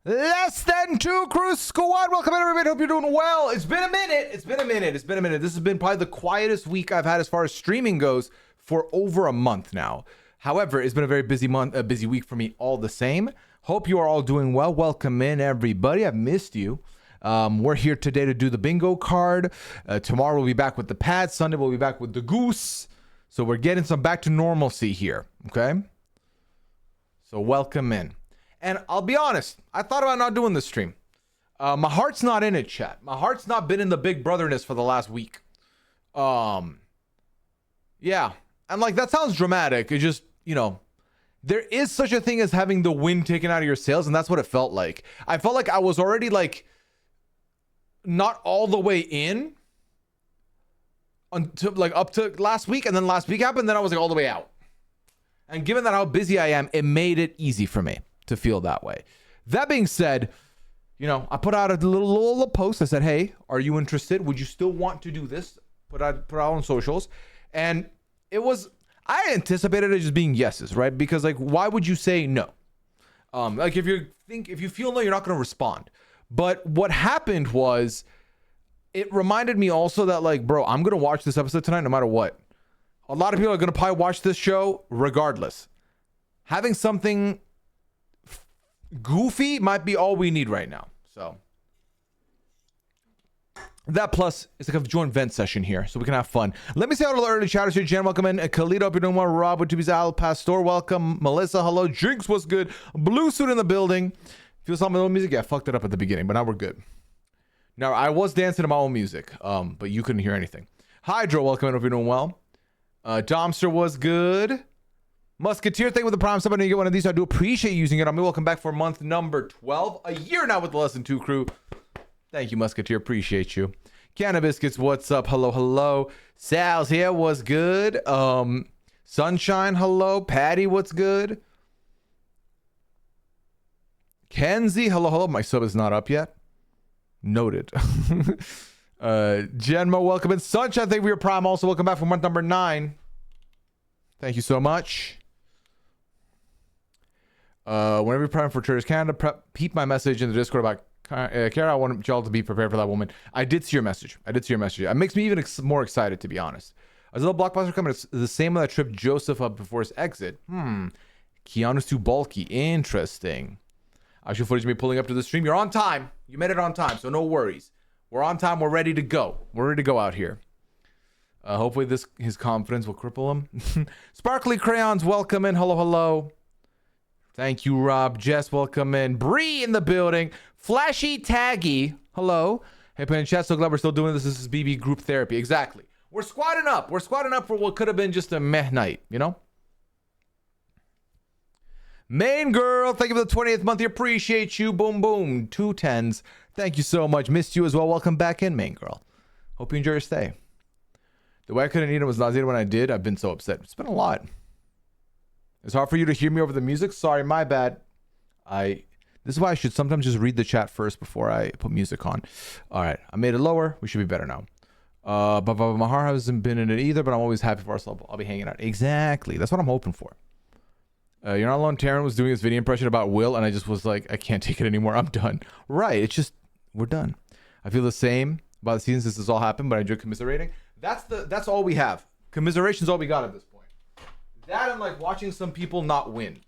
Less than two crew squad. Welcome in, everybody. Hope you're doing well. It's been a minute. This has been probably the quietest week I've had as far as streaming goes for over a month now. However, it's been a very busy month, a busy week for me all the same. Hope you are all doing well. Welcome in, everybody. I've missed you. We're here today to do the bingo card. Tomorrow we'll be back with the pad. Sunday we'll be back with the goose. So we're getting some back to normalcy here. Okay. So welcome in. And I'll be honest, I thought about not doing this stream. My heart's not in it, chat. My heart's not been in the Big Brotherness for the last week. Yeah. And like, that sounds dramatic. It just, you know, there is such a thing as having the wind taken out of your sails. And that's what it felt like. I felt like I was already like, not all the way in until like up to last week. And then last week happened. Then I was like all the way out. And given that how busy I am, it made it easy for me to feel that way. That being said, you know, I put out a little post. I said, hey, are you interested? Would you still want to do this? Put out on socials. And it was, I anticipated it just being yeses, right? Because like, why would you say no? Like if you feel no, you're not going to respond. But what happened was, it reminded me also that like, bro, I'm going to watch this episode tonight no matter what. A lot of people are going to probably watch this show regardless. Having something goofy might be all we need right now. So that plus it's like a joint vent session here, so we can have fun. Let me say hello to the early chatters here. Jen, welcome in. Khalid, hope you're doing well. Rob, with Al Pastor, welcome. Melissa, hello. Jinx, what's good? Blue suit in the building. Feel some of the music? Yeah, I fucked it up at the beginning, but now we're good. Now I was dancing to my own music, but you couldn't hear anything. Hydro, welcome in. Hope you're doing well. Domster was good. Musketeer, thank you with the prime sub. I know you get one of these, so I do appreciate using it. I'm welcome back for month number 12. A year now with the Lesson 2 crew. Thank you, Musketeer. Appreciate you. Cannabiscuits, what's up? Hello, hello. Sal's here, what's good? Sunshine, hello. Patty, what's good? Kenzie, hello, hello. My sub is not up yet. Noted. Genmo, welcome in. Sunshine, thank you for your prime. Also, welcome back for month number 9. Thank you so much. Whenever you're prime for Traders Canada, peep my message in the Discord about Kara. I want y'all to be prepared for that woman. I did see your message. It makes me even more excited, to be honest. As a little blockbuster coming, it's the same one that tripped Joseph up before his exit. Keanu's too bulky. Interesting. Actual footage of me pulling up to the stream. You're on time. You made it on time, so no worries. We're on time. We're ready to go. We're ready to go out here. Hopefully his confidence will cripple him. Sparkly Crayons, welcome in. Hello, hello. Thank you, Rob. Jess, welcome in. Bree in the building. Flashy Taggy, hello. Hey, Pen Chat, so glad we're still doing this. This is BB group therapy. Exactly. We're squatting up. We're squatting up for what could have been just a meh night, you know? Main girl, thank you for the 20th month. Appreciate you. Boom, boom. 2 10s. Thank you so much. Missed you as well. Welcome back in, main girl. Hope you enjoy your stay. The way I couldn't eat it was nauseated when I did. I've been so upset. It's been a lot. It's hard for you to hear me over the music. Sorry, my bad. This is why I should sometimes just read the chat first before I put music on. All right, I made it lower. We should be better now. But my heart hasn't been in it either, but I'm always happy for us. I'll be hanging out. Exactly. That's what I'm hoping for. You're not alone. Taryn was doing his video impression about Will, and I just was like, I can't take it anymore. I'm done. Right. It's just, we're done. I feel the same about the season since this all happened, but I enjoy commiserating. That's all we have. Commiseration's all we got at this point. That and like watching some people not win.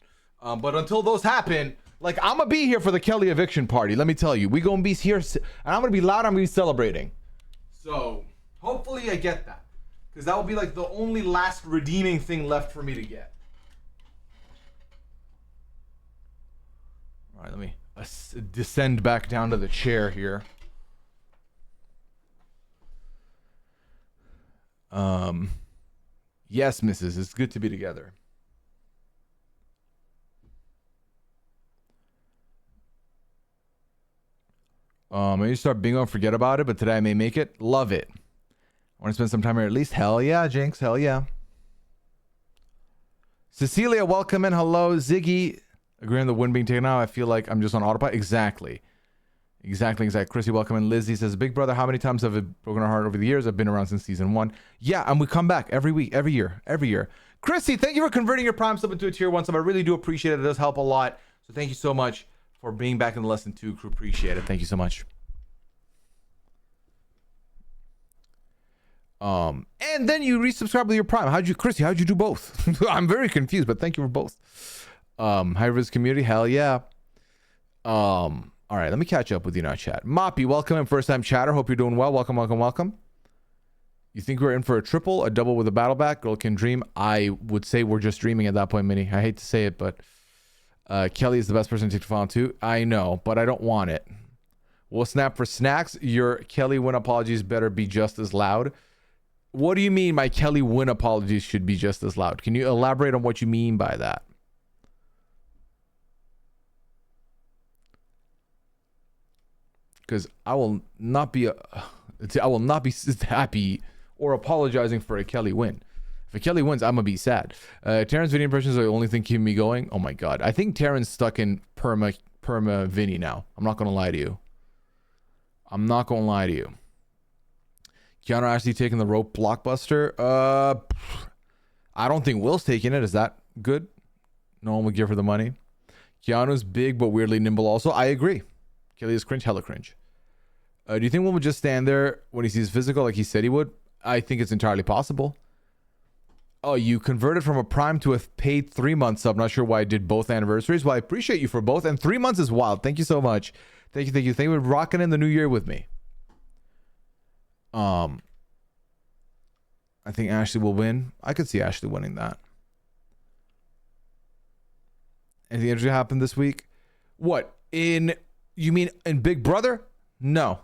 But until those happen, like I'm gonna be here for the Kelly eviction party. Let me tell you, we gonna be here, and I'm gonna be loud. I'm gonna be celebrating. So hopefully I get that, because that will be like the only last redeeming thing left for me to get. All right, let me descend back down to the chair here. Yes, Mrs. It's good to be together. I need to start bingo and forget about it, but today I may make it. Love it. I want to spend some time here at least. Hell yeah, Jinx. Hell yeah. Cecilia, welcome in. Hello. Ziggy, agreeing on the win being taken out. I feel like I'm just on autopilot. Exactly. Chrissy, welcome in. Lizzie says, Big Brother, how many times have it broken our heart over the years? I've been around since season 1. Yeah, and we come back every week, every year. Chrissy, thank you for converting your Prime sub into a tier 1 sub. I really do appreciate it. It does help a lot. So thank you so much for being back in the Lesson 2 crew. Appreciate it. Thank you so much. And then you resubscribe with your Prime. Chrissy, how'd you do both? I'm very confused, but thank you for both. High risk community, hell yeah. All right, let me catch up with you now, chat. Moppy, welcome in, first time chatter. Hope you're doing well. Welcome, welcome, welcome. You think we're in for a triple, a double with a battle back? Girl can dream. I would say we're just dreaming at that point, Minnie. I hate to say it, but Kelly is the best person to take the final two. I know, but I don't want it. We'll snap for snacks. Your Kelly win apologies better be just as loud. What do you mean my Kelly win apologies should be just as loud? Can you elaborate on what you mean by that? Because I will not be happy or apologizing for a Kelly win. If a Kelly wins, I'm gonna be sad. Terran's video impressions are the only thing keeping me going. Oh my god, I think Terran's stuck in perma Vinny now. I'm not gonna lie to you. Keanu actually taking the rope blockbuster. I don't think Will's taking it. Is that good? No one would give her the money. Keanu's big but weirdly nimble also. I agree. Kelly is cringe, hella cringe. Do you think Will would just stand there when he sees physical like he said he would? I think it's entirely possible. Oh, you converted from a Prime to a paid 3 month sub. Not sure why I did both anniversaries. Well, I appreciate you for both. And 3 months is wild. Thank you so much. Thank you. Thank you for rocking in the new year with me. I think Ashley will win. I could see Ashley winning that. Anything interesting happened this week? What? You mean in Big Brother? No.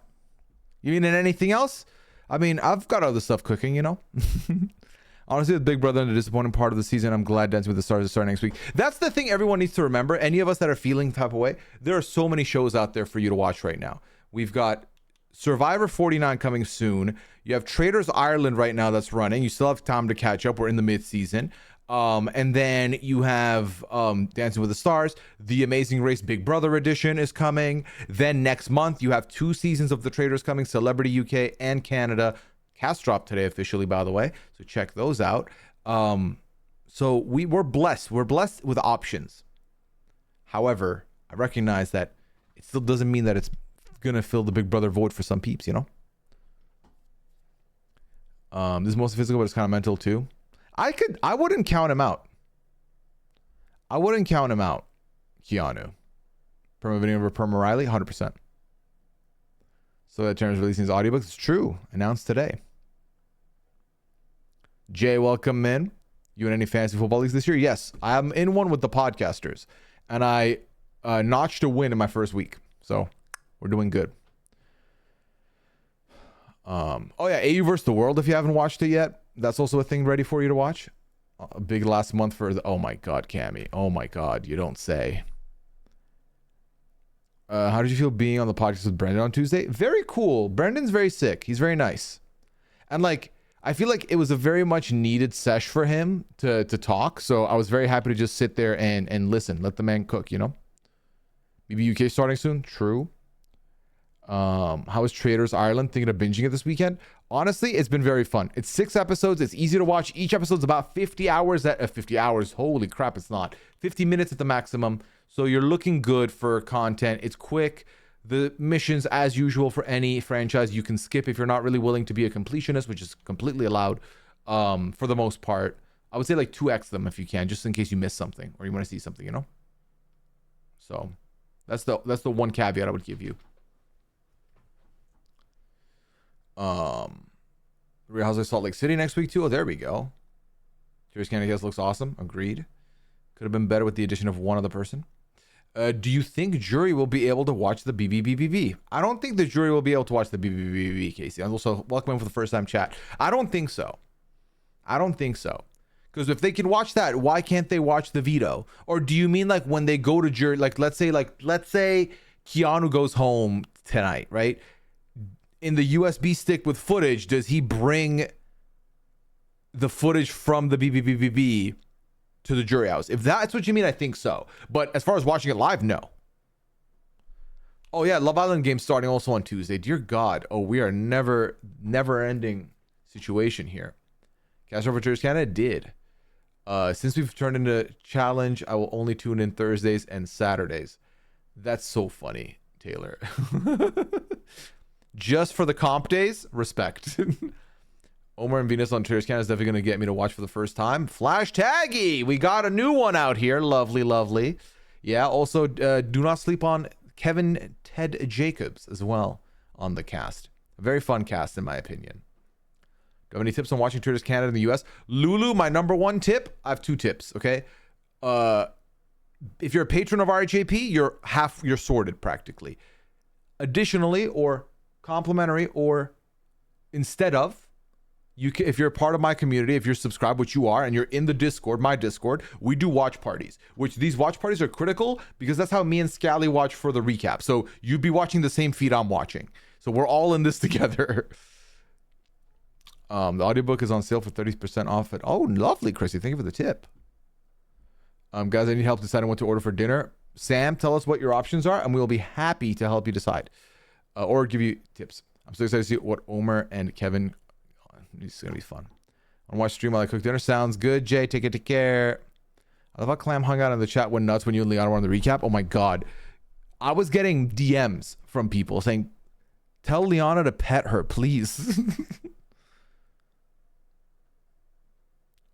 You mean in anything else? I mean, I've got other stuff cooking, you know? Honestly, with Big Brother and the disappointing part of the season, I'm glad Dancing with the Stars is starting next week. That's the thing everyone needs to remember. Any of us that are feeling the type of way, there are so many shows out there for you to watch right now. We've got Survivor 49 coming soon. You have Traders Ireland right now that's running. You still have time to catch up. We're in the mid-season. And then you have Dancing with the Stars. The Amazing Race Big Brother edition is coming. Then next month, you have 2 seasons of The Traders coming, Celebrity UK and Canada. Cast dropped today officially, by the way. So check those out. So we're blessed. We're blessed with options. However, I recognize that it still doesn't mean that it's going to fill the Big Brother void for some peeps, you know? This is mostly physical, but it's kind of mental too. I wouldn't count him out. Keanu. Perma Vinny over Perma Riley, 100%. So that Terrence releasing his audiobooks. It's true. Announced today. Jay, welcome in. You in any fantasy football leagues this year? Yes. I'm in one with the podcasters. And I notched a win in my first week. So we're doing good. Oh yeah, AU versus the World, if you haven't watched it yet. That's also a thing ready for you to watch. A big last month for the... Oh my god, Cammy. Oh my god, you don't say. How did you feel being on the podcast with Brendan on Tuesday? Very cool. Brendan's very sick. He's very nice. And like, I feel like it was a very much needed sesh for him to talk. So I was very happy to just sit there and listen. Let the man cook, you know? BB UK starting soon? True. How is Traders Ireland? Thinking of binging it this weekend? Honestly, it's been very fun. It's 6 episodes. It's easy to watch. Each episode's about 50 hours. 50 hours. Holy crap, it's not. 50 minutes at the maximum. So you're looking good for content. It's quick. The missions, as usual for any franchise, you can skip if you're not really willing to be a completionist, which is completely allowed for the most part. I would say like 2x them if you can, just in case you miss something or you want to see something, you know? So that's the one caveat I would give you. Real Housewives Salt Lake City next week too. Oh, there we go. Curious Candy Guest looks awesome. Agreed. Could have been better with the addition of one other person. Do you think jury will be able to watch the BBBBB? I don't think the jury will be able to watch the BBBBB, Casey. And also, welcome in for the first time chat. I don't think so. Because if they can watch that, why can't they watch the veto? Or do you mean like when they go to jury, like let's say Keanu goes home tonight, right? In the USB stick with footage, does he bring the footage from the BBBBB to the jury house? If that's what you mean, I think so. But as far as watching it live, no. Oh yeah, Love Island game starting also on Tuesday. Dear God. Oh, we are never ending situation here. Cash Over Tours Canada did. Since we've turned into challenge, I will only tune in Thursdays and Saturdays. That's so funny, Taylor. Just for the comp days, respect. Omar and Venus on Twitter's Canada is definitely going to get me to watch for the first time. Flash Taggy, we got a new one out here. Lovely, lovely. Yeah, also, do not sleep on Kevin Ted Jacobs as well on the cast. A very fun cast, in my opinion. Do you have any tips on watching Twitter's Canada in the US? Lulu, my number one tip. I have 2 tips, okay? If you're a patron of RHAP, you're sorted practically. Additionally, or complimentary, or instead of, if you're a part of my community, if you're subscribed, which you are, and you're in the Discord, my Discord, we do watch parties, which these watch parties are critical because that's how me and Scally watch for the recap. So you'd be watching the same feed I'm watching. So we're all in this together. The audiobook is on sale for 30% off it. Oh, lovely, Chrissy. Thank you for the tip. Guys, I need help deciding what to order for dinner. Sam, tell us what your options are, and we will be happy to help you decide or give you tips. I'm so excited to see what Omer and Kevin. It's gonna be fun. I want to watch stream while I cook dinner. Sounds good, Jay. Take care. I love how Clam hung out in the chat, went nuts when you and Leon were on the recap. Oh my god, I was getting DMs from people saying, "Tell Liana to pet her, please."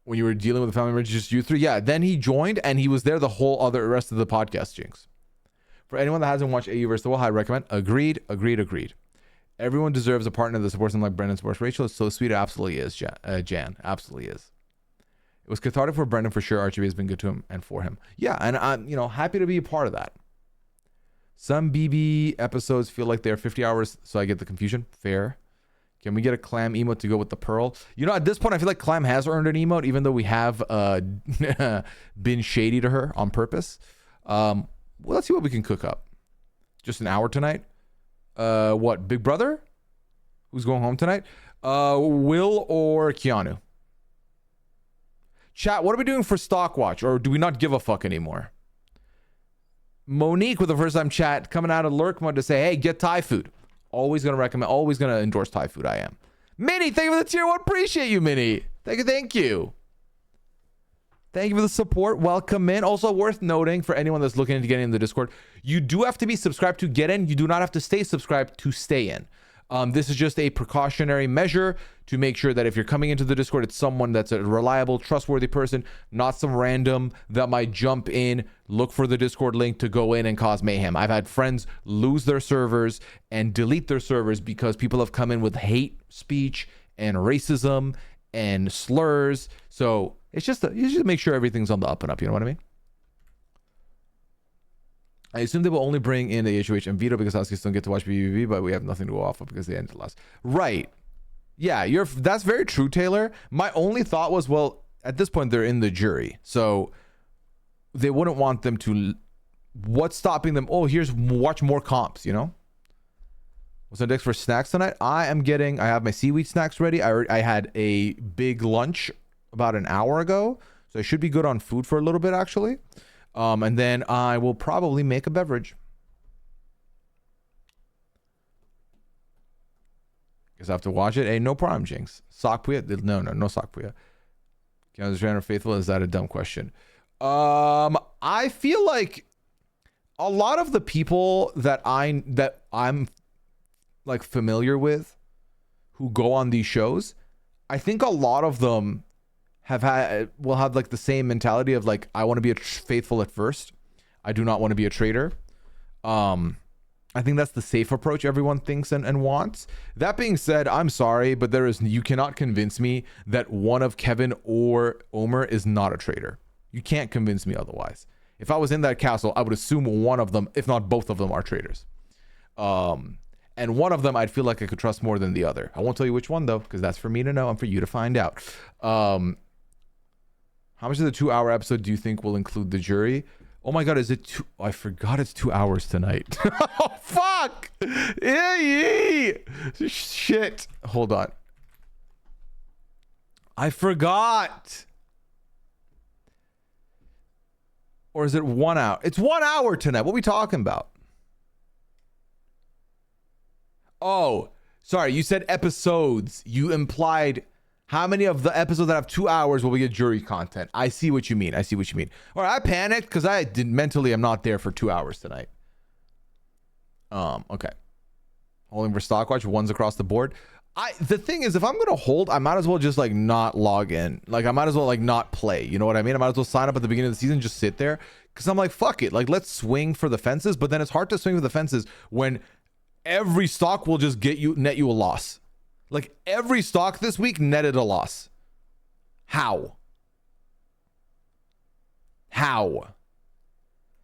When you were dealing with the family emergency, just you 3, yeah. Then he joined and he was there the whole rest of the podcast. Jinx. For anyone that hasn't watched AU vs. the Wall, I recommend. Agreed. Everyone deserves a partner that supports them like Brendan supports Rachel. It's so sweet. It absolutely is, Jan. Absolutely is. It was cathartic for Brendan for sure. Archie has been good to him and for him. Yeah, and I'm happy to be a part of that. Some BB episodes feel like they're 50 hours, so I get the confusion. Fair. Can we get a Clam emote to go with the pearl? At this point, I feel like Clam has earned an emote, even though we have been shady to her on purpose. Well, let's see what we can cook up. Just an hour tonight. What, Big Brother? Who's going home tonight? Will or Keanu? Chat, what are we doing for Stock Watch? Or do we not give a fuck anymore? Monique with the first time chat coming out of lurk mode to say, hey, get Thai food. Always going to recommend, always going to endorse Thai food. I am. Minnie, thank you for the tier 1. Appreciate you, Minnie. Thank you. Thank you for the support. Welcome in. Also worth noting for anyone that's looking into getting in the Discord, you do have to be subscribed to get in. You do not have to stay subscribed to stay in. This is just a precautionary measure to make sure that if you're coming into the Discord, it's someone that's a reliable, trustworthy person, not some random that might jump in, look for the Discord link to go in and cause mayhem. I've had friends lose their servers and delete their servers because people have come in with hate speech and racism and slurs. So it's just you just make sure everything's on the up and up. You know what I mean? I assume they will only bring in the HOH and Vito because Huskies don't get to watch BBB, but we have nothing to go off of because they ended last. Right. Yeah, that's very true, Taylor. My only thought was, well, at this point, they're in the jury. So they wouldn't want them to... What's stopping them? Oh, watch more comps, What's on decks for snacks tonight? I have my seaweed snacks ready. I had a big lunch about an hour ago. So I should be good on food for a little bit, actually. And then I will probably make a beverage. Guess I have to watch it. Hey, no problem, Jinx. Sock Pooya? No Sock Pooya. Can I understand faithful? Is that a dumb question? I feel like a lot of the people that I'm like familiar with who go on these shows, I think a lot of them will have like the same mentality of like, I want to be faithful at first. I do not want to be a traitor. I think that's the safe approach everyone thinks and wants. That being said, I'm sorry, but you cannot convince me that one of Kevin or Omer is not a traitor. You can't convince me otherwise. If I was in that castle, I would assume one of them, if not both of them, are traitors. And one of them I'd feel like I could trust more than the other. I won't tell you which one though, because that's for me to know and for you to find out. How much of the 2-hour episode do you think will include the jury? Oh my god, is it 2? I forgot it's 2 hours tonight. Oh, fuck! Shit. Hold on. I forgot. Or is it 1 hour? It's 1 hour tonight. What are we talking about? Oh, sorry. You said episodes. You implied... How many of the episodes that have 2 hours will we get jury content? I see what you mean. All right, I panicked because mentally I'm not there for 2 hours tonight. Okay. Holding for Stockwatch, ones across the board. The thing is, if I'm gonna hold, I might as well just like not log in. Like I might as well like not play. You know what I mean? I might as well sign up at the beginning of the season, just sit there. Cause I'm like, fuck it. Like let's swing for the fences. But then it's hard to swing for the fences when every stock will just net you a loss. Like every stock this week netted a loss. How?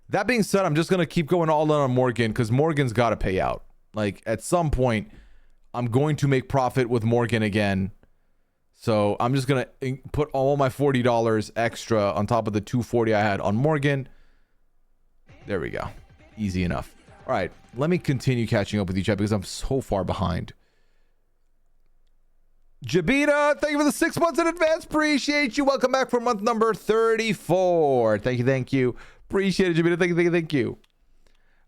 That being said, I'm just gonna keep going all in on Morgan because Morgan's got to pay out. Like at some point, I'm going to make profit with Morgan again. So I'm just going to put all my $40 extra on top of the $240 I had on Morgan. There we go. Easy enough. All right. Let me continue catching up with you, chat, because I'm so far behind. Jabita, thank you for the 6 months in advance. Appreciate you. Welcome back for month number 34. Thank you. Appreciate it, Jabita. Thank you.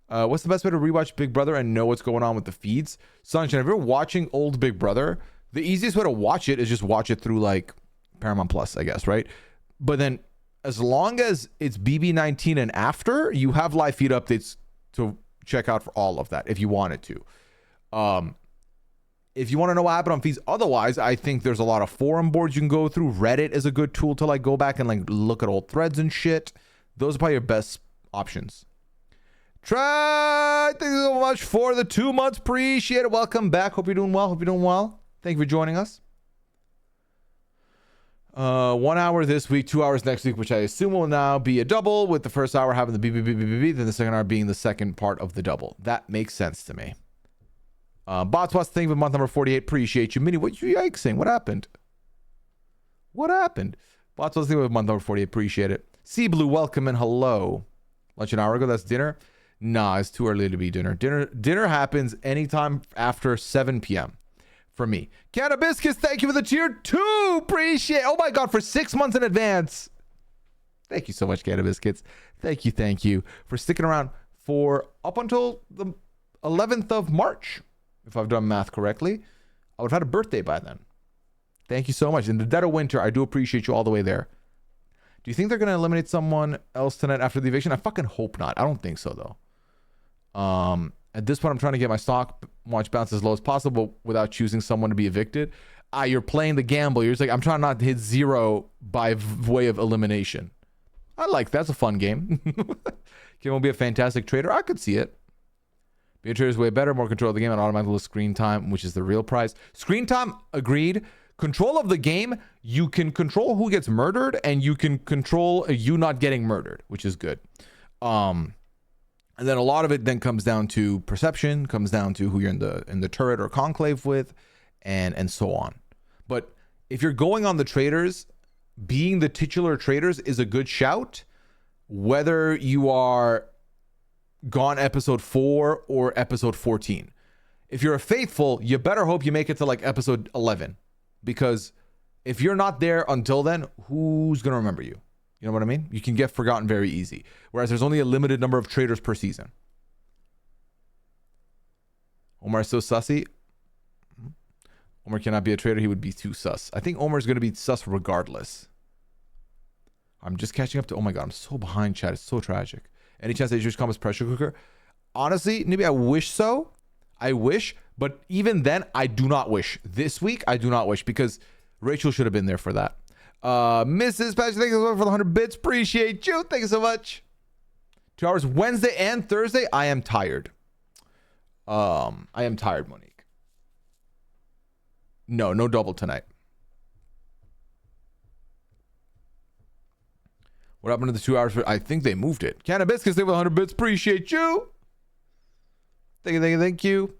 What's the best way to rewatch Big Brother and know what's going on with the feeds? Sunshine, if you're watching old Big Brother, the easiest way to watch it is just watch it through like Paramount Plus, I guess, right? But then as long as it's BB19 and after, you have live feed updates to check out for all of that if you wanted to. If you want to know what happened on feeds, otherwise, I think there's a lot of forum boards you can go through. Reddit is a good tool to like go back and like look at old threads and shit. Those are probably your best options. Try, thank you so much for the 2 months. Appreciate it. Welcome back. Hope you're doing well. Thank you for joining us. 1 hour this week, 2 hours next week, which I assume will now be a double, with the first hour having the BBBBB, then the second hour being the second part of the double. That makes sense to me. Bots, what's the thing with month number 48? Appreciate you. Minnie, what you yikesing? What happened? Bots, what's the thing with month number 48? Appreciate it. Sea Blue, welcome and hello. Lunch an hour ago, that's dinner? Nah, it's too early to be dinner. Dinner happens anytime after 7 p.m. for me. Cannabiscus, thank you for the tier 2. Appreciate. Oh my God, for 6 months in advance. Thank you so much, Cannabiscuits. Thank you for sticking around for up until the 11th of March. If I've done math correctly, I would have had a birthday by then. Thank you so much. In the dead of winter, I do appreciate you all the way there. Do you think they're going to eliminate someone else tonight after the eviction? I fucking hope not. I don't think so, though. At this point, I'm trying to get my stock watch bounce as low as possible without choosing someone to be evicted. You're playing the gamble. You're just like, I'm trying not to hit 0 by way of elimination. I like that's a fun game. Kim will be a fantastic trader. I could see it. Being a trader is way better, more control of the game, and automatically screen time, which is the real prize. Screen time, agreed. Control of the game, you can control who gets murdered, and you can control you not getting murdered, which is good. And then a lot of it then comes down to perception, comes down to who you're in the turret or conclave with, and so on. But if you're going on the traders, being the titular traders is a good shout, whether you are gone episode 4 or episode 14. If you're a faithful, you better hope you make it to like episode 11, because if you're not there until then, who's gonna remember you? You know what I mean? You can get forgotten very easy. Whereas there's only a limited number of traders per season. Omar is so sussy. Omar cannot be a trader. He would be too sus. I think Omar is going to be sus regardless. I'm just catching up to... Oh my God, I'm so behind, chat. It's so tragic. Any chance that you just come as pressure cooker? Honestly, maybe I wish so. I wish. But even then, I do not wish. This week, I do not wish, because Rachel should have been there for that. Mrs. Patch, thank you so much for the 100 bits. Appreciate you. Thank you so much. 2 hours Wednesday and Thursday. I am tired. I am tired, Monique. No double tonight. What happened to the 2 hours? I think they moved it. Cannabis, because they have 100 bits. Appreciate you. Thank you.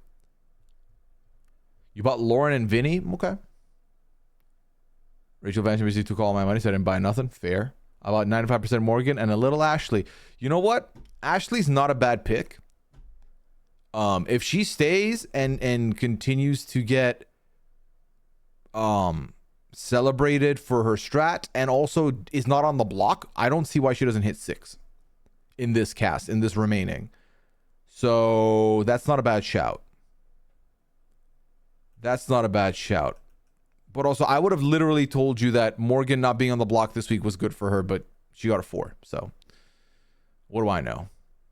You bought Lauren and Vinny? Okay. Rachel Vanson received took all my money, so I didn't buy nothing. Fair. I bought 95% Morgan and a little Ashley. You know what? Ashley's not a bad pick. If she stays and continues to get celebrated for her strat and also is not on the block, I don't see why she doesn't hit 6 in this cast, in this remaining. So that's not a bad shout. But also, I would have literally told you that Morgan not being on the block this week was good for her, but she got a 4. So, what do I know?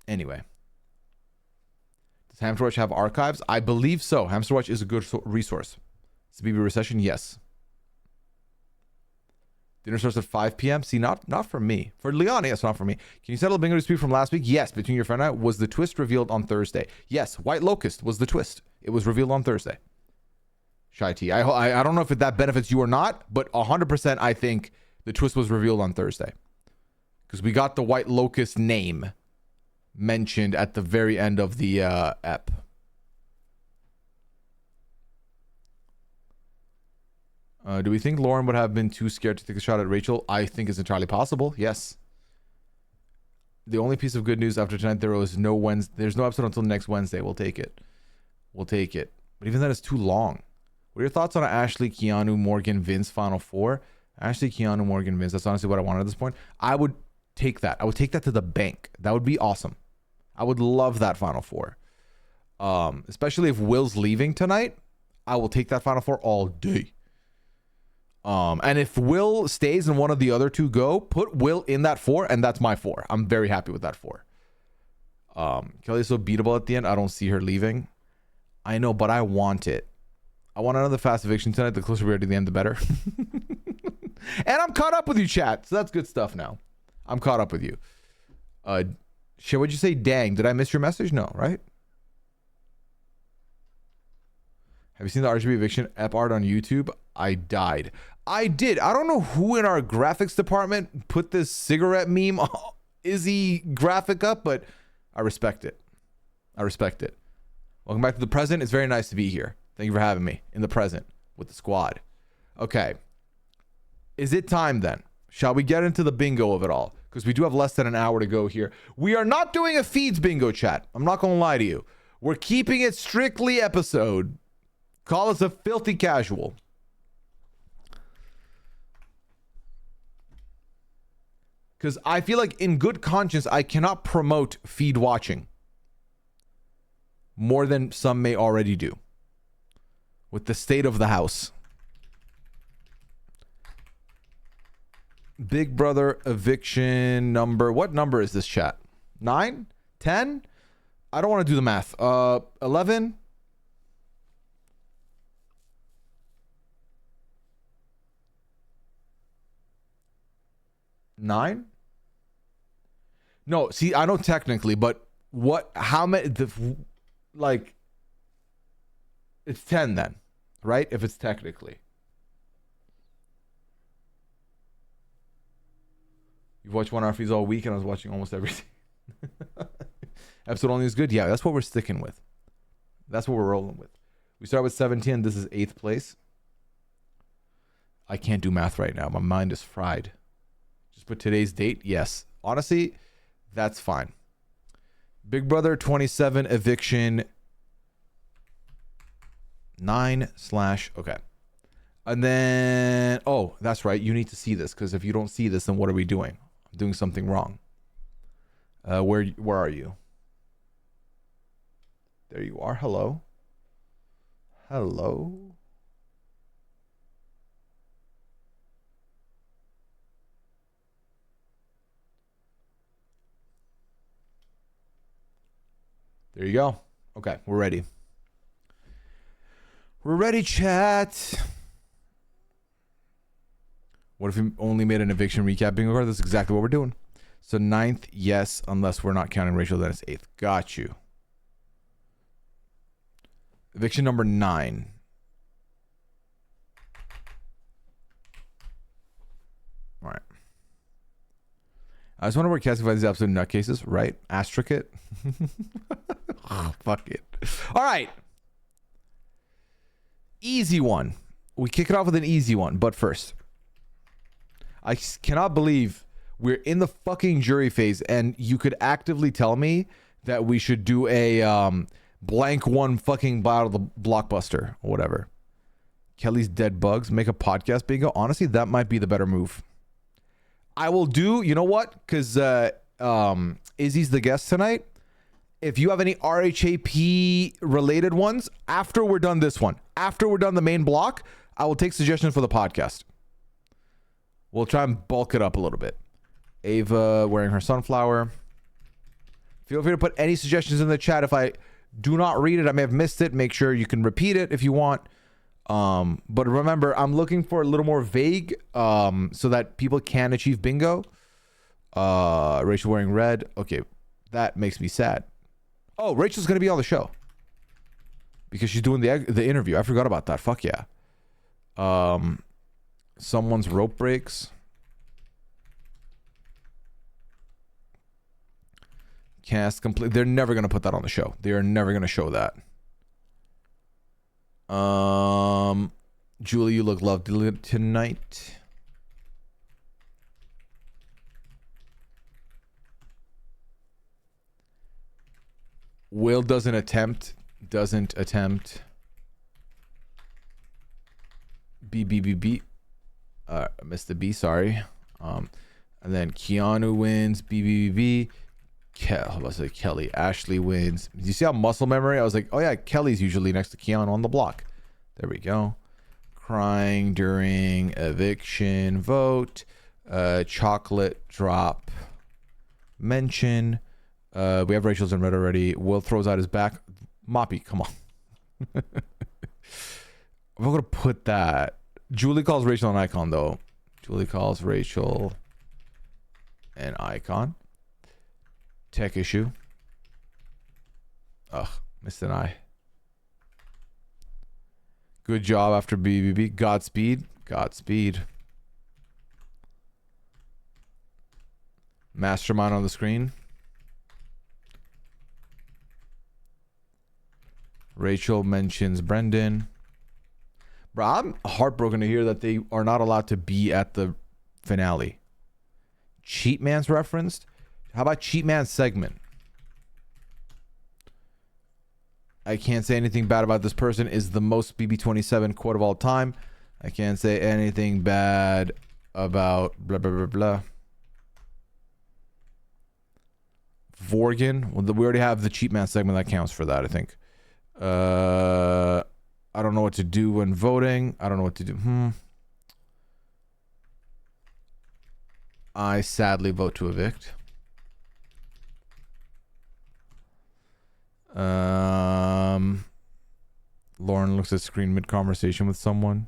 Anyway. Does Hamster Watch have archives? I believe so. Hamster Watch is a good resource. CBB Recession, yes. Dinner starts at 5 p.m. See, not for me. For Leon, yes, not for me. Can you settle the bingo dispute from last week? Yes. Between your friend and I, was the twist revealed on Thursday? Yes. White Locust was the twist. It was revealed on Thursday. Shy T. I don't know if that benefits you or not, but 100% I think the twist was revealed on Thursday. Because we got the White Locust name mentioned at the very end of the ep. Do we think Lauren would have been too scared to take a shot at Rachel? I think it's entirely possible. Yes. The only piece of good news after tonight, there's no episode until next Wednesday. We'll take it. We'll take it. But even then, it's too long. What are your thoughts on Ashley, Keanu, Morgan, Vince Final Four? Ashley, Keanu, Morgan, Vince. That's honestly what I wanted at this point. I would take that. I would take that to the bank. That would be awesome. I would love that Final Four. Especially if Will's leaving tonight. I will take that Final Four all day. And if Will stays and one of the other two go, put Will in that 4, and that's my 4. I'm very happy with that 4. Kelly's so beatable at the end. I don't see her leaving. I know, but I want it. I want another fast eviction tonight. The closer we are to the end, the better. And I'm caught up with you, chat. So that's good stuff now. I'm caught up with you. Shit, what'd you say? Dang, did I miss your message? No, right? Have you seen the RGB eviction ep art on YouTube? I died. I did. I don't know who in our graphics department put this cigarette meme Izzy graphic up, but I respect it. I respect it. Welcome back to the present. It's very nice to be here. Thank you for having me in the present with the squad. Okay. Is it time then? Shall we get into the bingo of it all? Because we do have less than an hour to go here. We are not doing a feeds bingo, chat. I'm not going to lie to you. We're keeping it strictly episode. Call us a filthy casual. Because I feel like in good conscience, I cannot promote feed watching more than some may already do with the state of the house. Big Brother eviction number. What number is this, chat? 9? 10? I don't want to do the math. 11? Nine? No, see, I know technically, but how many, like, it's 10 then, right? If it's technically. You've watched 1 hour feeds all week, and I was watching almost everything. Episode only is good? Yeah, that's what we're sticking with. That's what we're rolling with. We start with 17. This is 8th place. I can't do math right now. My mind is fried. Just put today's date. Yes. Honestly, that's fine. Big Brother 27 eviction 9/ okay. And then, oh, that's right. You need to see this, because if you don't see this, then what are we doing? I'm doing something wrong. Where are you? There you are. Hello. Hello. There you go. Okay, we're ready. We're ready, chat. What if we only made an eviction recap bingo card? That's exactly what we're doing. So 9th, yes, unless we're not counting Rachel, then it's 8th. Got you. Eviction number 9. All right. I just wonder where Cassie finds these absolute nutcases, right? Asterisk it. Oh, fuck it. All right. Easy one. We kick it off with an easy one, but first, I cannot believe we're in the fucking jury phase and you could actively tell me that we should do a blank one fucking bottle of the Blockbuster or whatever. Kelly's dead bugs. Make a podcast bingo. Honestly, that might be the better move. I will do, you know what? Because Izzy's the guest tonight. If you have any RHAP related ones, after we're done this one, after we're done the main block, I will take suggestions for the podcast. We'll try and bulk it up a little bit. Ava wearing her sunflower. Feel free to put any suggestions in the chat if I Do not read it. I may have missed it. Make sure you can repeat it if you want. But remember, I'm looking for a little more vague, so that people can achieve bingo. Rachel wearing red. Okay, that makes me sad. Oh, Rachel's gonna be on the show because she's doing the interview. I forgot about that. Fuck yeah. Someone's rope breaks. Cast complete. They're never gonna put that on the show. They are never gonna show that. Julie, you look lovely tonight. Will doesn't attempt. B. Missed the B, sorry. And then Keanu wins. B. Let's say Kelly. Ashley wins. You see how muscle memory? I was like, oh yeah, Kelly's usually next to Keanu on the block. There we go. Crying during eviction vote. Chocolate drop mention. We have Rachel's in red already. Will throws out his back. Moppy, come on. I'm gonna put that. Julie calls Rachel an icon though. Julie calls Rachel an icon. Tech issue. Ugh, missed an eye. Good job after BBB. Godspeed. Mastermind on the screen. Rachel mentions Brendan. Bro, I'm heartbroken to hear that they are not allowed to be at the finale. Cheat Man's referenced. How about Cheat Man's segment? I can't say anything bad about this person is the most BB27 quote of all time. I can't say anything bad about blah, blah, blah, blah. Vorgan. Well, we already have the Cheat Man segment that counts for that, I think. I don't know what to do when voting. I don't know what to do. I sadly vote to evict. Lauren looks at screen mid-conversation with someone.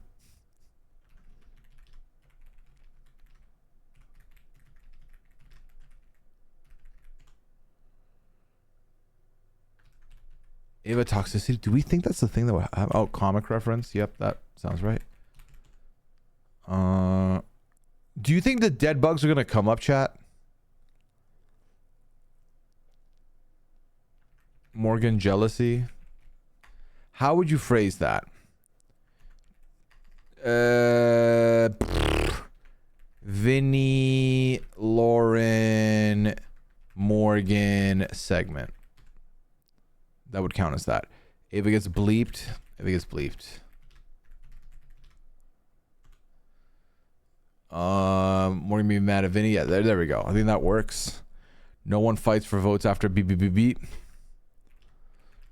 Ava toxicity. Do we think that's the thing that will have? Oh, comic reference. Yep, that sounds right. Do you think the dead bugs are gonna come up, chat? Morgan jealousy. How would you phrase that? Vinny, Lauren, Morgan segment. That would count as that. If it gets bleeped, Morgan be mad at Vinny. Yeah, there we go. I think that works. No one fights for votes after beep.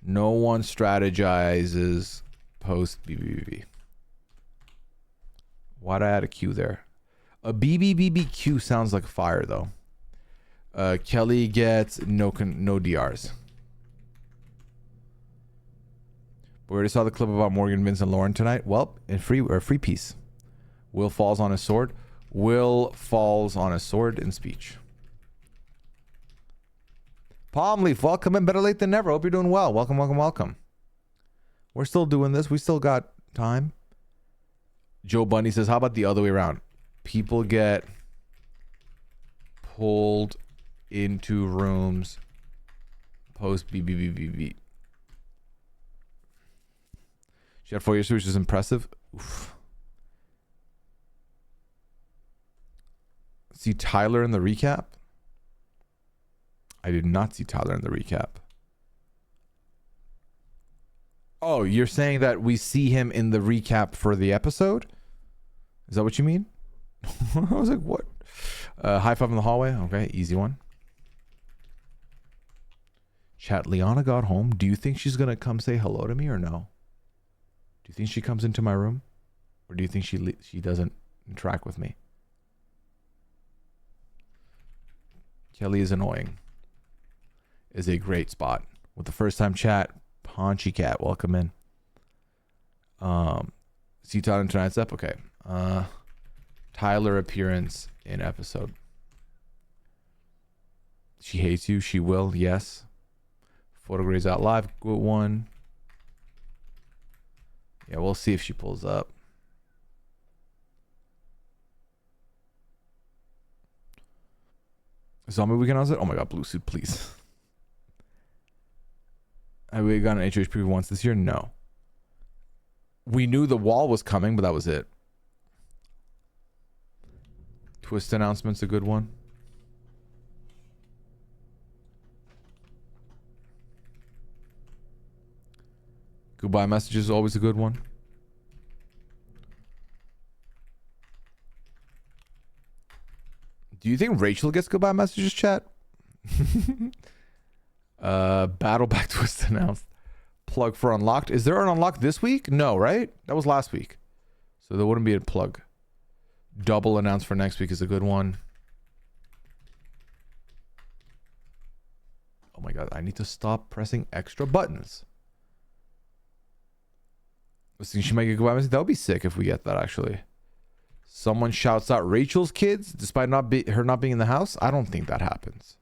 No one strategizes post BBBB. Why'd I add a Q there? A BBBBQ sounds like fire though. Kelly gets no DRs. We already saw the clip about Morgan, Vince, and Lauren tonight. Well, in free piece. Will falls on his sword. Will falls on a sword in speech. Palm Leaf, welcome in. Better late than never. Hope you're doing well. Welcome. We're still doing this. We still got time. Joe Bundy says, how about the other way around? People get pulled into rooms post BBBBB. She had 4 years, which is impressive. Oof. See Tyler in the recap? I did not see Tyler in the recap. Oh, you're saying that we see him in the recap for the episode? Is that what you mean? I was like, what? High five in the hallway. Okay, easy one. Chat, Liana got home. Do you think she's going to come say hello to me or no? Do you think she comes into my room? Or do you think she doesn't interact with me? Kelly is annoying. Is a great spot. with the first time chat. Paunchy Cat, welcome in. See Todd in tonight's up. Okay. Tyler appearance in episode. She hates you. She will. Yes. Photograys out live. Good one. Yeah, we'll see if she pulls up. Zombie Weekend on it? Oh my god, Blue Suit, please. Have we gotten an HH preview once this year? No. We knew the wall was coming, but that was it. Twist announcement's a good one. Goodbye messages is always a good one. Do you think Rachel gets goodbye messages, chat? Battle back twist announced. Plug for unlocked. Is there an unlocked this week? No, right? That was last week. So there wouldn't be a plug. Double announced for next week is a good one. Oh my god, I need to stop pressing extra buttons. Listen, she might get goodbye message. That would be sick if we get that, actually. Someone shouts out Rachel's kids despite her not being in the house. I don't think that happens.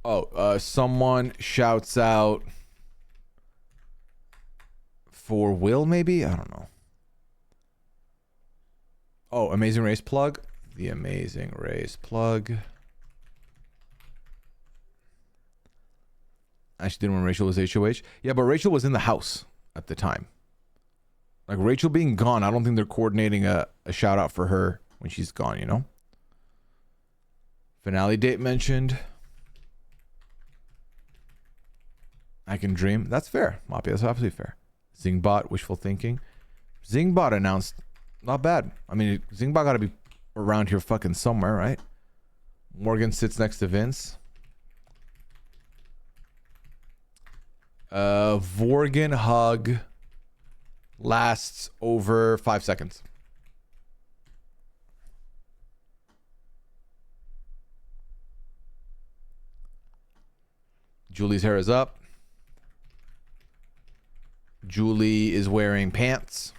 Oh, someone shouts out for Will, maybe? I don't know. Oh, Amazing Race plug. The Amazing Race plug. Actually didn't when Rachel was HOH. Yeah, but Rachel was in the house at the time. Like, Rachel being gone, I don't think they're coordinating a shout out for her when she's gone, you know? Finale date mentioned. I can dream. That's fair, Moppy. That's absolutely fair. Zingbot, wishful thinking. Zingbot announced. Not bad. I mean, Zingbot got to be around here fucking somewhere, right? Morgan sits next to Vince. Vorgan hug lasts over 5 seconds. Julie's hair is up. Julie is wearing pants.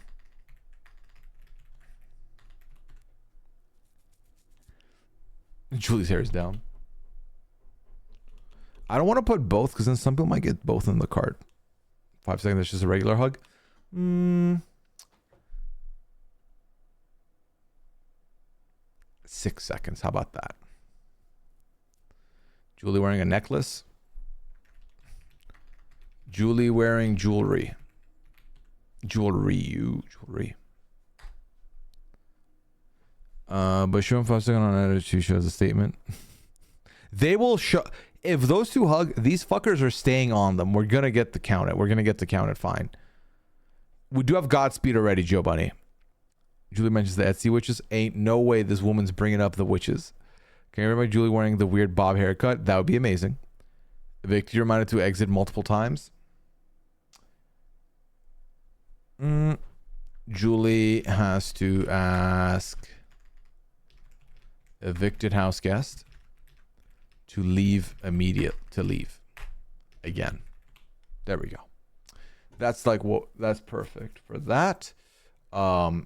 Julie's hair is down. I don't want to put both because then some people might get both in the card. 5 seconds, that's just a regular hug. 6 seconds, how about that? Julie wearing a necklace. Julie wearing jewelry. Jewelry. But showing 5 seconds on edit, she shows a statement. They will show. If those two hug, these fuckers are staying on them. We're gonna get the count it. We're gonna get the count it fine. We do have Godspeed already, Joe Bunny. Julie mentions the Etsy witches. Ain't no way this woman's bringing up the witches. Can you remember Julie wearing the weird bob haircut? That would be amazing. Victor, you're reminded to exit multiple times. Julie has to ask evicted house guest to leave again. There we go. That's like what that's perfect for that. All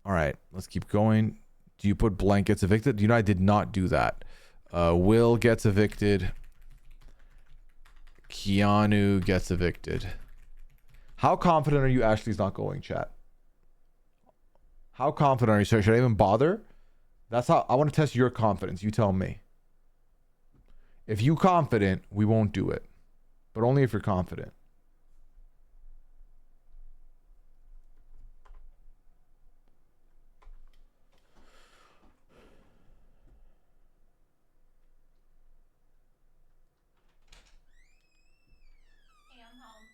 right, let's keep going. Do you put blankets evicted? You know, I did not do that. Will gets evicted. Keanu gets evicted. How confident are you Ashley's not going, chat? How confident are you? So should I even bother? That's how I want to test your confidence. You tell me. If you confident, we won't do it. But only if you're confident. Hey, I'm home.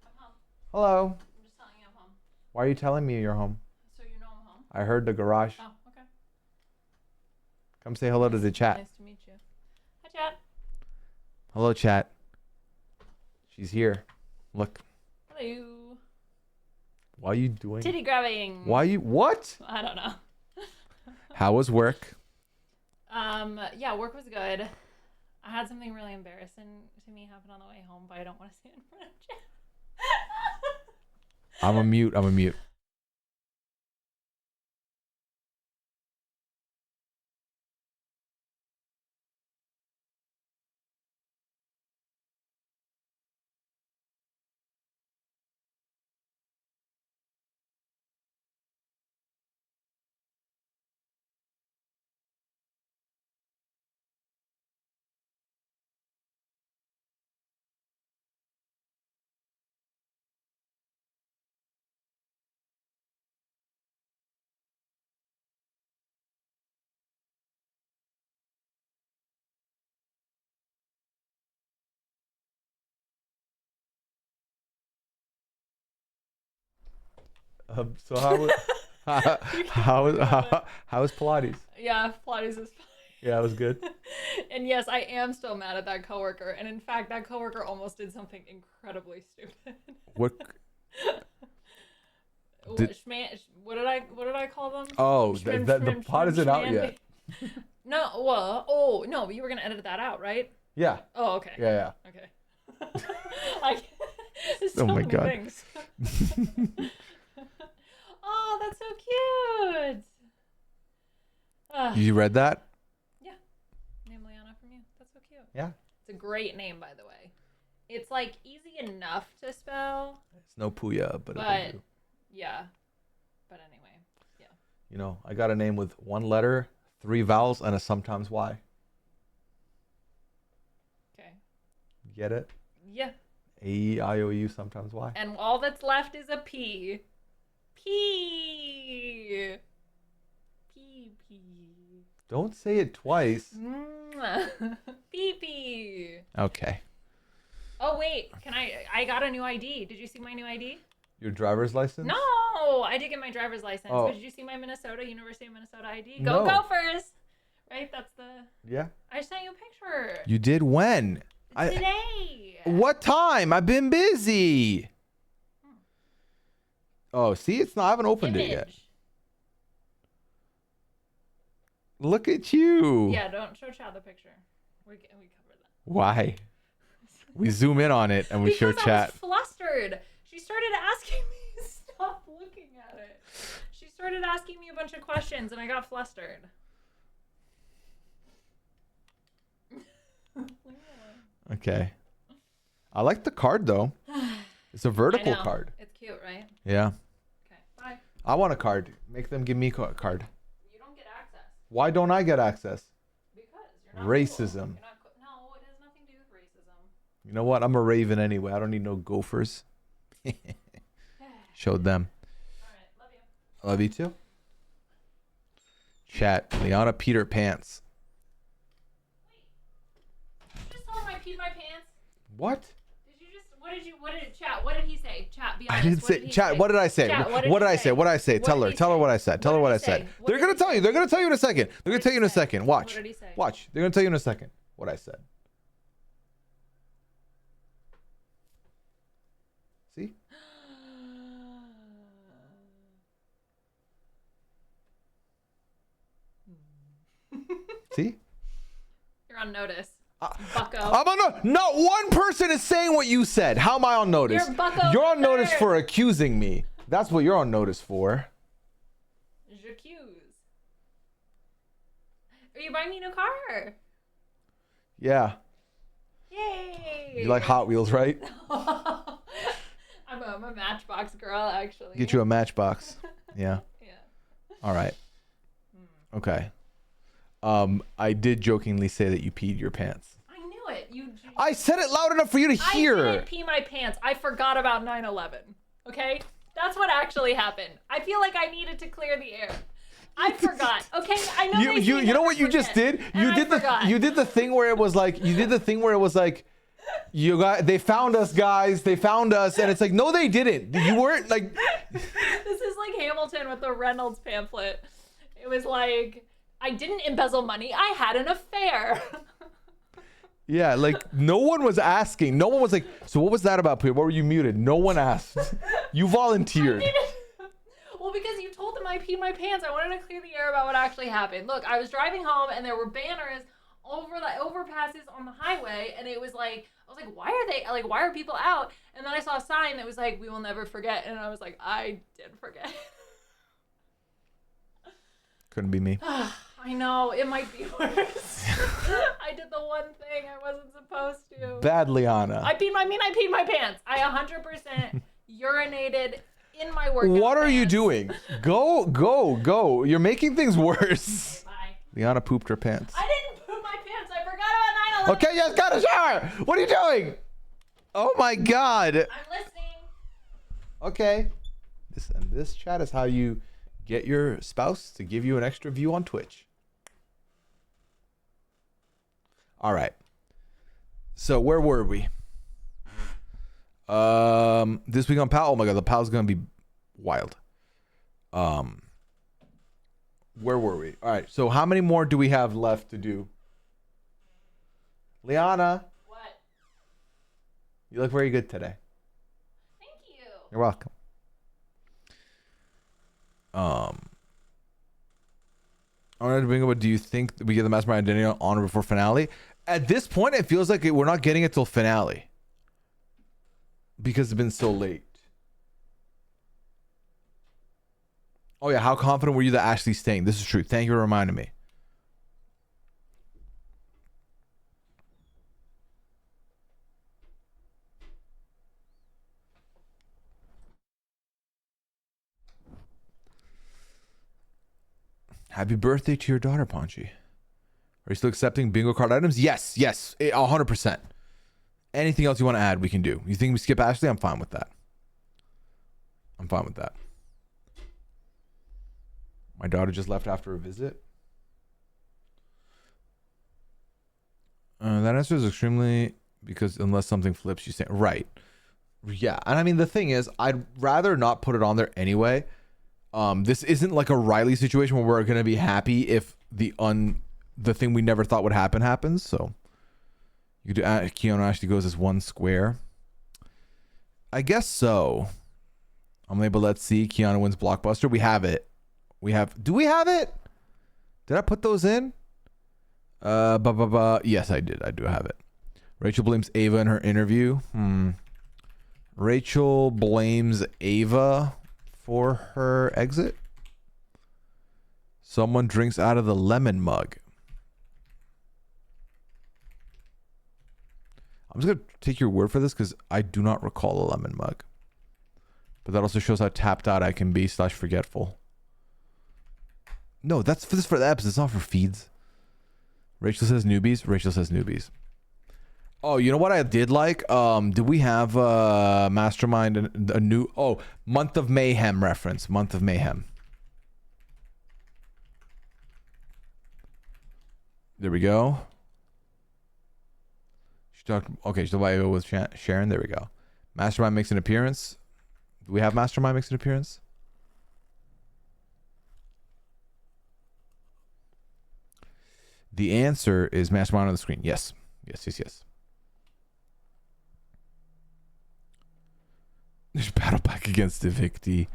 I'm home. Hello. I'm just telling you I'm home. Why are you telling me you're home? So you know I'm home? I heard the garage. Oh, okay. Come say hello to the chat. Nice to meet you. Hi, chat. Hello, chat. She's here. Look. Hello. Why are you doing? Titty grabbing. Why you? What? I don't know. How was work? Yeah, work was good. I had something really embarrassing to me happen on the way home, but I don't want to say it in front of chat. I'm a mute. So how was Pilates? Yeah, Pilates is fine. Yeah, it was good. And yes, I am still mad at that coworker. And in fact, that coworker almost did something incredibly stupid. What? What did I call them? Oh, the pot isn't out yet. No, well, no, but you were gonna edit that out, right? Yeah. Oh, okay. Yeah. Okay. There's so Oh my many God. things. Oh, that's so cute. You read that? Yeah. Name Liana from you. That's so cute. Yeah. It's a great name, by the way. It's like easy enough to spell. It's no Pooya, but yeah. But anyway, yeah. you know, I got a name with one letter, 3 vowels, and a sometimes Y. Okay. Get it? Yeah. A-E-I-O-U, sometimes Y. And all that's left is a P. P. Don't say it twice. Pee. Okay. Oh wait, I got a new ID. Did you see my new ID? Your driver's license? No, I did get my driver's license. Oh. But did you see my University of Minnesota ID? No. Go Gophers! Right, that's the. Yeah. I sent you a picture. You did when? Today. What time? I've been busy. Oh, see, it's not. I haven't opened it yet. Image. Look at you. Yeah, don't show Chad the picture. We covered that. Why? We zoom in on it and we show Because chat. I was flustered. She started asking me, stop looking at it. She started asking me a bunch of questions and I got flustered. Okay. I like the card though. It's a vertical I know. card. It's cute, right? Yeah. Okay, bye. I want a card. Make them give me a card. You don't get access. Why don't I get access? Because you're not Racism. Cool. You're not no, it has nothing to do with racism. You know what? I'm a Raven anyway. I don't need no Gophers. Showed them. All right, love you. I love you too. Chat. Liana Peter Pants. Did you just tell him I peed my pants? What? What did he say? Chat, be I honest. didn't say. Chat. What did I say? Chat, what did I say? What did I say? Tell her. Tell her what I said. Tell her what I said. They're gonna tell you. They're gonna tell you in a second. They're gonna tell you in a second. Watch. What did he say? Watch. They're gonna tell you in a second what I said. See? See? You're on notice. Bucko. I'm on notice. Not one person is saying what you said. How am I on notice? You're Bucko. You're on notice for accusing me. That's what you're on notice for. J'accuse. Are you buying me a new car? Yeah. Yay. You like Hot Wheels, right? I'm a Matchbox girl, actually. Get you a Matchbox. Yeah. Yeah. All right. Okay. I did jokingly say that you peed your pants. I knew it. I said it loud enough for you to hear. I didn't pee my pants. I forgot about 9/11. Okay? That's what actually happened. I feel like I needed to clear the air. I forgot. Okay? I know you know what you just did? You did the thing where it was like they found us, guys. They found us, and it's like, no, they didn't. You weren't like. This is like Hamilton with the Reynolds pamphlet. It was like, I didn't embezzle money. I had an affair. Yeah, like no one was asking. No one was like, so what was that about, Pooya? What were you muted? No one asked. You volunteered. Well, because you told them I peed my pants. I wanted to clear the air about what actually happened. Look, I was driving home and there were banners over the overpasses on the highway, and it was like, I was like, why are people out? And then I saw a sign that was like, we will never forget, and I was like, I did forget. Couldn't be me. I know, it might be worse. I did the one thing I wasn't supposed to. Bad Liana. I peed my pants. I 100% urinated in my workout What are pants. you doing? Go. You're making things worse. Bye. Liana pooped her pants. I didn't poop my pants. I forgot about 9/11. Okay, yes, got a shower. What are you doing? Oh my God. I'm listening. Okay. This chat is how you get your spouse to give you an extra view on Twitch. All right. So where were we? This week on PAL. Oh my God, the PAL's gonna be wild. Where were we? All right. So how many more do we have left to do? Liana, What? you look very good today. Thank you. You're welcome. I wanted to bring up, what do you think we get the Mastermind Identity on or before finale? At this point, it feels like we're not getting it till finale because it's been so late. Oh yeah, how confident were you that Ashley's staying? This is true. Thank you for reminding me. Happy birthday to your daughter, Ponchi. Are you still accepting bingo card items? Yes, 100%. Anything else you want to add, we can do. You think we skip Ashley? I'm fine with that. My daughter just left after a visit. That answer is extremely, because unless something flips, you say right. Yeah, and I mean the thing is, I'd rather not put it on there anyway. This isn't like a Riley situation where we're gonna be happy if the thing we never thought would happen happens. So you could do Keanu actually goes as one square. I guess so. I'm able to let's see. Keanu wins Blockbuster. We have it. Do we have it? Did I put those in? Yes, I did. I do have it. Rachel blames Ava in her interview. Rachel blames Ava for her exit. Someone drinks out of the lemon mug. I'm just going to take your word for this because I do not recall a lemon mug. But that also shows how tapped out I can be / forgetful. No, that's for the episodes. It's not for feeds. Rachel says newbies. Oh, you know what I did like? Do we have Mastermind and a new Month of Mayhem reference? Month of Mayhem. There we go. She talked. Okay, so why with Sharon? There we go. Mastermind makes an appearance. Do we have Mastermind makes an appearance? The answer is Mastermind on the screen. Yes. There's battle back against Evicti.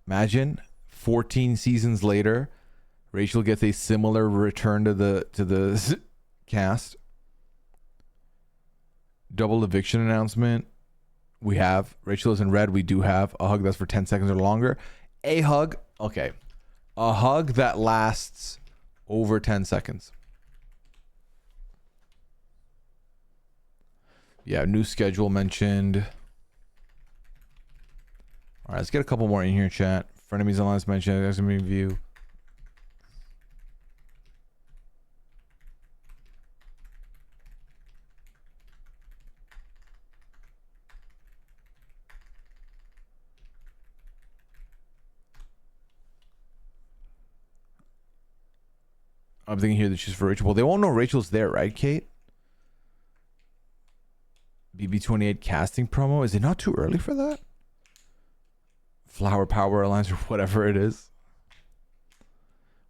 Imagine 14 seasons later, Rachel gets a similar return to the cast. Double eviction announcement. We have Rachel is in red. We do have a hug that's for 10 seconds or longer. A hug. Okay. A hug that lasts over 10 seconds. Yeah, new schedule mentioned. All right, let's get a couple more in here, chat. Frenemies Alliance mentioned. There's going to be a review. I'm thinking here that she's for Rachel. Well, they won't know Rachel's there, right, Kate? BB28 casting promo. Is it not too early for that? Flower Power Alliance or whatever it is.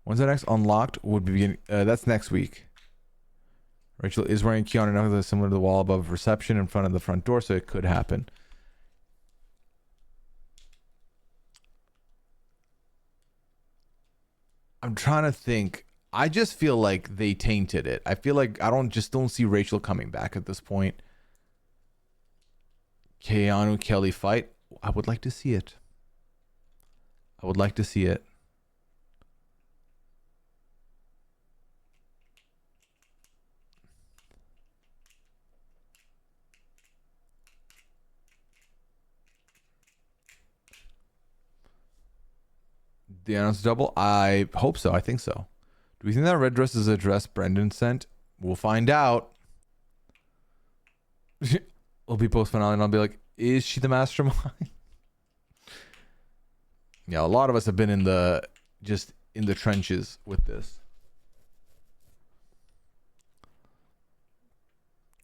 When's that next unlocked? Would be beginning. That's next week. Rachel is wearing Keanu necklace similar to the wall above reception in front of the front door, so it could happen. I'm trying to think. I just feel like they tainted it. I feel like I don't see Rachel coming back at this point. Keanu Kelly fight. I would like to see it. I would like to see it. The announce double? I hope so. I think so. Do we think that red dress is a dress Brendan sent? We'll find out. We'll be post finale and I'll be like, is she the mastermind? Yeah, a lot of us have been in the trenches with this.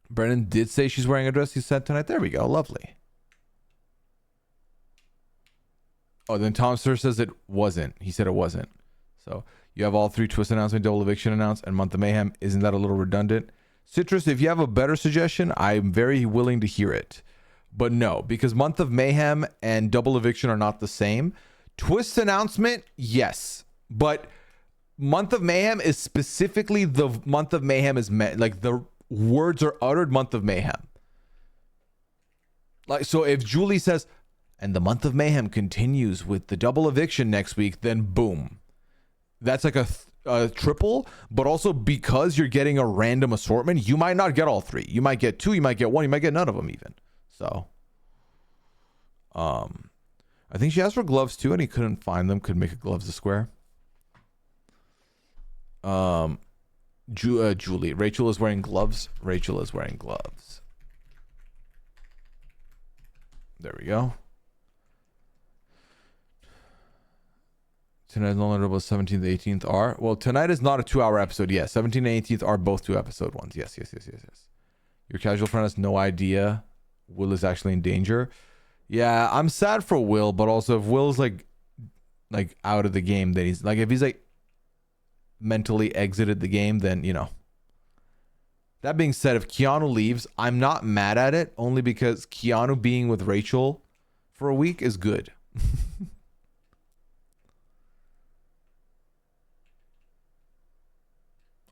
Brendan did say she's wearing a dress he sent tonight. There we go. Lovely. Oh, then Tom Sir says it wasn't. He said it wasn't. So you have all 3 twist announcement, double eviction announced, and month of mayhem. Isn't that a little redundant? Citrus, if you have a better suggestion, I'm very willing to hear it. But no, because month of mayhem and double eviction are not the same. Twist announcement, yes. But month of mayhem is specifically the month of mayhem is like the words are uttered month of mayhem. Like, so if Julie says, and the month of mayhem continues with the double eviction next week, then boom. That's like a triple, but also because you're getting a random assortment, you might not get all 3. You might get 2, you might get 1, you might get none of them even. So, I think she asked for gloves too, and he couldn't find them. Could make a gloves a square. Julie. Rachel is wearing gloves. Rachel is wearing gloves. There we go. Tonight no longer was 17th, 18th are. Well, tonight is not a 2-hour episode. Yes, 17th and 18th are both 2-episode ones. Yes. Your casual friend has no idea Will is actually in danger. Yeah, I'm sad for Will, but also if Will's like out of the game, then he's like, if he's like mentally exited the game, then you know. That being said, if Keanu leaves, I'm not mad at it, only because Keanu being with Rachel for a week is good.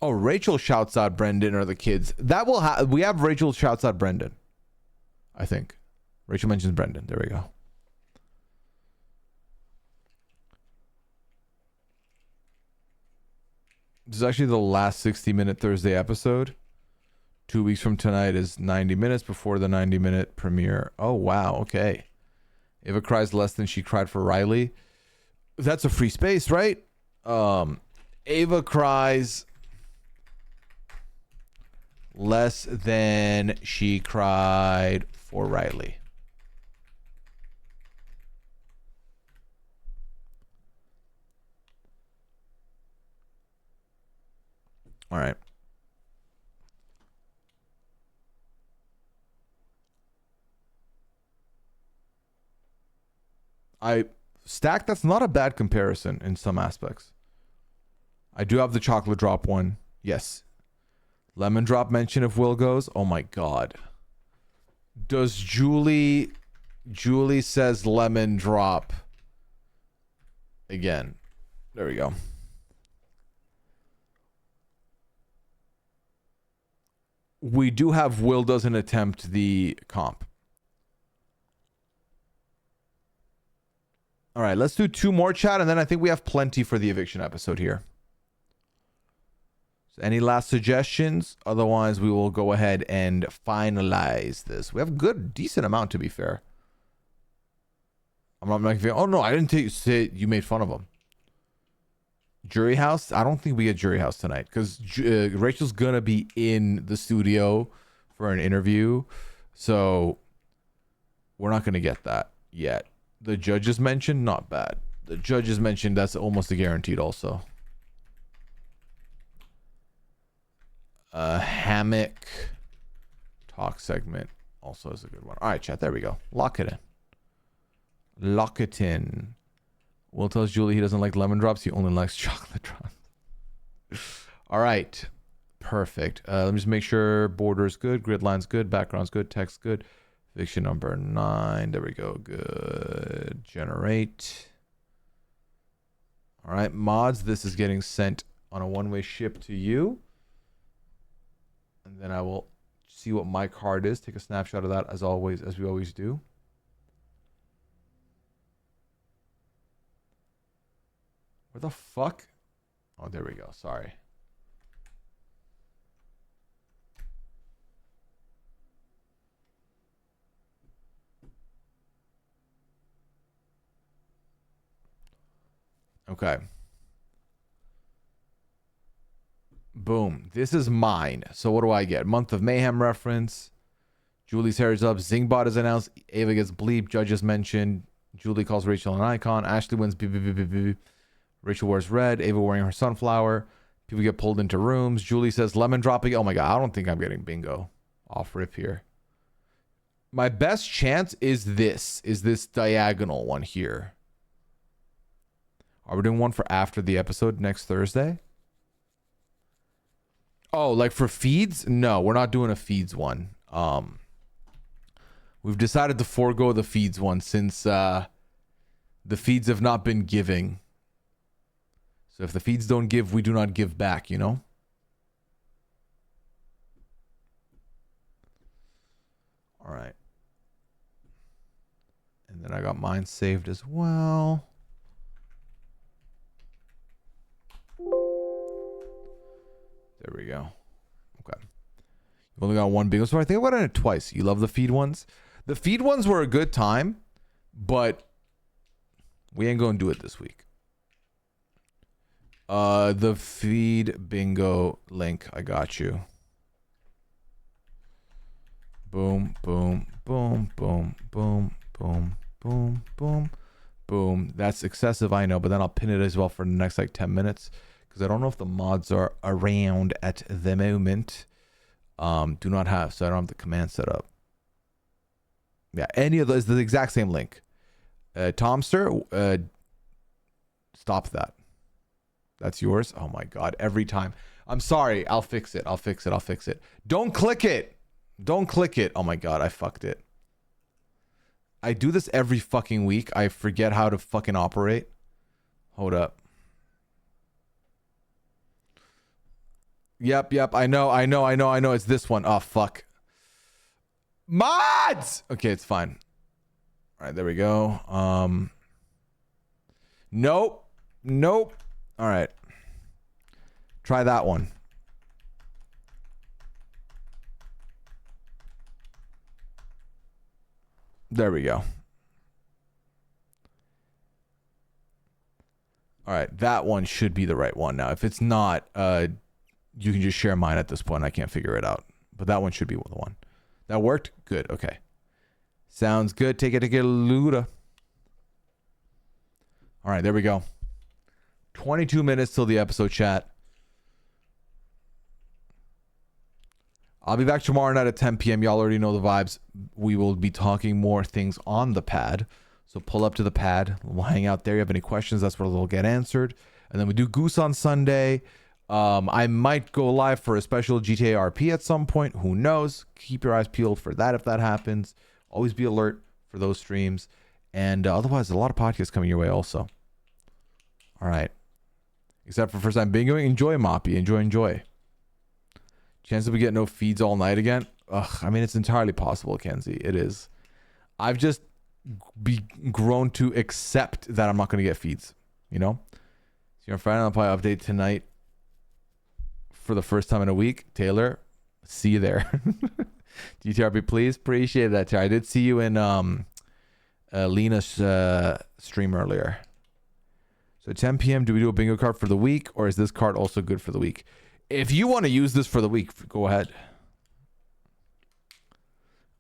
Oh, Rachel shouts out Brendan or the kids. That will we have Rachel shouts out Brendan. I think. Rachel mentions Brendan. There we go. This is actually the last 60-minute Thursday episode. 2 weeks from tonight is 90 minutes before the 90-minute premiere. Oh, wow. Okay. Ava cries less than she cried for Riley. That's a free space, right? Ava cries less than she cried for Riley. All right. That's not a bad comparison in some aspects. I do have the chocolate drop one. Yes. Lemon drop mention if Will goes. Oh my god. Does Julie says lemon drop again. There we go. We do have Will doesn't attempt the comp. All right, let's do 2 more, chat, and then I think we have plenty for the eviction episode here. So any last suggestions? Otherwise, we will go ahead and finalize this. We have a good, decent amount, to be fair. I'm not making. Oh no, I didn't say you made fun of him. Jury house? I don't think we get jury house tonight because Rachel's gonna be in the studio for an interview, so we're not gonna get that yet. The judges mentioned, not bad. The judges mentioned, that's almost a guaranteed also. Hammock talk segment also is a good one. All right, chat. There we go. Lock it in. Lock it in. Will tells Julie he doesn't like lemon drops. He only likes chocolate drops. All right. Perfect. Let me just make sure border's good. Grid line's good. Background's good. Text good. Eviction number 9. There we go. Good. Generate. All right, mods, this is getting sent on a one-way ship to you. And then I will see what my card is. Take a snapshot of that as always, as we always do. Where the fuck? Oh, there we go. Sorry. Okay. Boom. This is mine. So what do I get? Month of Mayhem reference. Julie's hair is up. Zingbot is announced. Ava gets bleep. Judges mentioned. Julie calls Rachel an icon. Ashley wins. Rachel wears red. Ava wearing her sunflower. People get pulled into rooms. Julie says lemon dropping. Oh my god, I don't think I'm getting bingo. Off rip here. My best chance is this diagonal one here. Are we doing one for after the episode next Thursday? Oh, like for feeds? No, we're not doing a feeds one. We've decided to forego the feeds one since the feeds have not been giving. So if the feeds don't give, we do not give back, you know? All right. And then I got mine saved as well. There we go. Okay. You've only got one bingo. So I think I got in it twice. You love the feed ones? The feed ones were a good time, but we ain't going to do it this week. The feed bingo link. I got you. Boom, boom, boom, boom, boom, boom, boom, boom, boom. That's excessive, I know, but then I'll pin it as well for the next like 10 minutes because I don't know if the mods are around at the moment. Do not have, so I don't have the command set up. Yeah, any of those, the exact same link. Tomster, stop that. That's yours? Oh my god, every time. I'm sorry, I'll fix it. I'll fix it. Don't click it. Don't click it. Oh my god, I fucked it. I do this every fucking week. I forget how to fucking operate. Hold up. Yep. I know. It's this one. Oh, fuck. Mods! Okay, it's fine. All right, there we go. Nope. All right. Try that one. There we go. All right, that one should be the right one now. If it's not, you can just share mine at this point. I can't figure it out. But that one should be the one. That worked? Good. Okay. Sounds good. Take it to get Luda. All right, there we go. 22 minutes till the episode, chat. I'll be back tomorrow night at 10 p.m. Y'all already know the vibes. We will be talking more things on the pad. So pull up to the pad. We'll hang out there. You have any questions, that's where they'll get answered. And then we do Goose on Sunday. I might go live for a special GTA RP at some point. Who knows? Keep your eyes peeled for that if that happens. Always be alert for those streams. And otherwise, a lot of podcasts coming your way also. All right. Except for first time bingoing. Enjoy, Moppy. Enjoy. Chance that we get no feeds all night again? Ugh, I mean, it's entirely possible, Kenzie. It is. I've just grown to accept that I'm not going to get feeds. You know? So you're on Friday, I'll probably update tonight for the first time in a week. Taylor, see you there. DTRP, please. Appreciate that, Taylor. I did see you in Lena's stream earlier. So 10 p.m., do we do a bingo card for the week? Or is this card also good for the week? If you want to use this for the week, go ahead.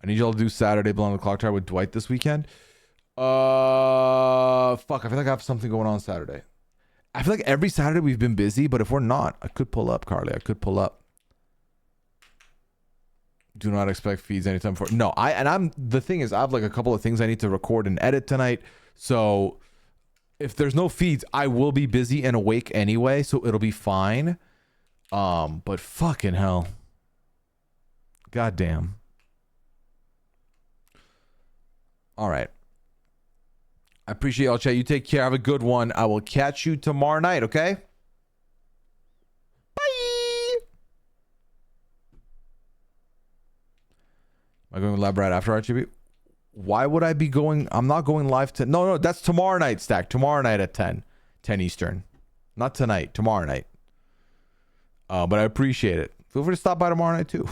I need y'all to do Saturday Blow on the Clock Tower with Dwight this weekend. Fuck, I feel like I have something going on Saturday. I feel like every Saturday we've been busy, but if we're not, I could pull up, Carly. I could pull up. Do not expect feeds anytime for no. The thing is, I have like a couple of things I need to record and edit tonight. So if there's no feeds, I will be busy and awake anyway, so it'll be fine. But fucking hell. Goddamn. All right. I appreciate y'all, chat. You take care. Have a good one. I will catch you tomorrow night, okay? Bye. Am I going live right after RGB? Why would I be going? I'm not going live to. No, that's tomorrow night, Stack. Tomorrow night at 10 Eastern. Not tonight. Tomorrow night. But I appreciate it. Feel free to stop by tomorrow night too.